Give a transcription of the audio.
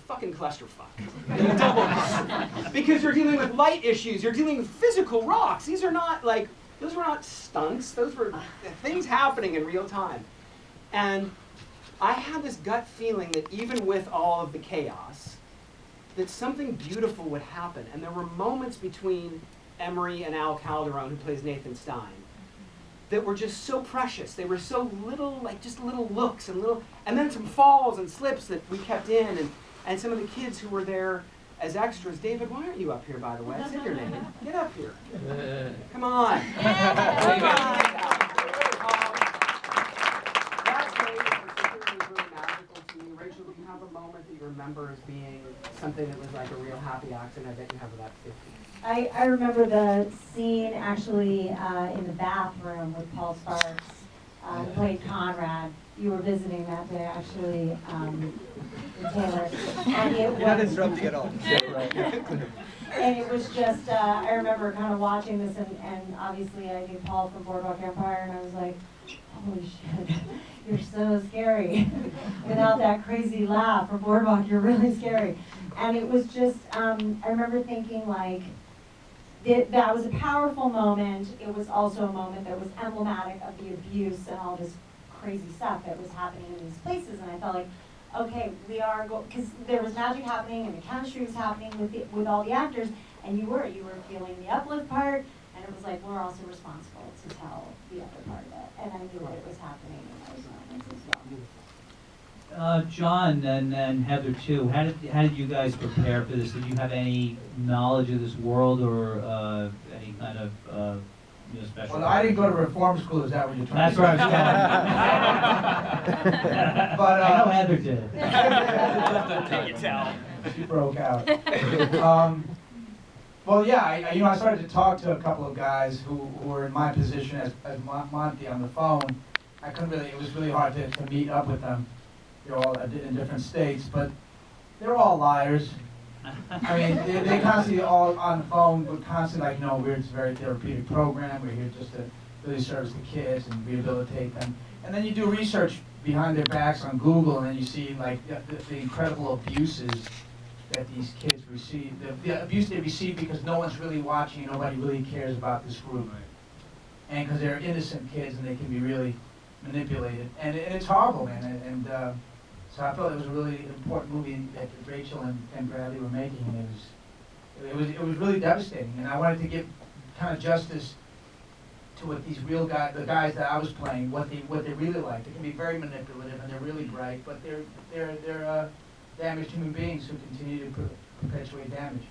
fucking clusterfuck. Double clusterfuck. Because you're dealing with light issues, you're dealing with physical rocks. These are not like, those were not stunts, those were things happening in real time. And I had this gut feeling that even with all of the chaos, that something beautiful would happen. And there were moments between Emery and Al Calderon, who plays Nathan Stein, that were just so precious. They were so little, like just little looks and then some falls and slips that we kept in, and some of the kids who were there as extras. David, why aren't you up here, by the way? I said your name. Get up here. Come on. Come on. That day particularly was really magical to me. Rachel, do you have a moment that you remember as being something that was like a real happy accident? I bet you have about 50. I remember the scene actually in the bathroom with Paul Sparks, who played Conrad. You were visiting that day, actually, in Taylor. And it was, not interrupting at all. and it was just, I remember kind of watching this, and obviously I knew Paul from Boardwalk Empire, and I was like, holy shit, you're so scary. Without that crazy laugh from Boardwalk, you're really scary. And it was just, I remember thinking like, that was a powerful moment. It was also a moment that was emblematic of the abuse and all this crazy stuff that was happening in these places. And I felt like, okay, we are because there was magic happening and the chemistry was happening with all the actors, and you were feeling the uplift part, and it was like we're also responsible to tell the other part of it. And I knew that it was happening in those moments as well. John and Heather too. How did you guys prepare for this? Did you have any knowledge of this world or any kind of special? Well, I didn't go to reform school. Is that what you're trying to say? That's where I was going. But I know Heather did. Can you tell? She broke out. Well, yeah, I started to talk to a couple of guys who were in my position as Monty on the phone. I couldn't really. It was really hard to meet up with them. They're all in different states, but they're all liars. I mean, they constantly all on the phone, but constantly like, no, it's a very therapeutic program. We're here just to really service the kids and rehabilitate them. And then you do research behind their backs on Google, and then you see like the incredible abuses that these kids receive, the abuse they receive because no one's really watching, nobody really cares about this group. And because they're innocent kids and they can be really manipulated. And it's horrible, man. And so I felt it was a really important movie that Rachel and Bradley were making. And it was really devastating. And I wanted to give kind of justice to what these real guys, the guys that I was playing, what they really like. They can be very manipulative and they're really bright, but they're damaged human beings who continue to perpetuate damage.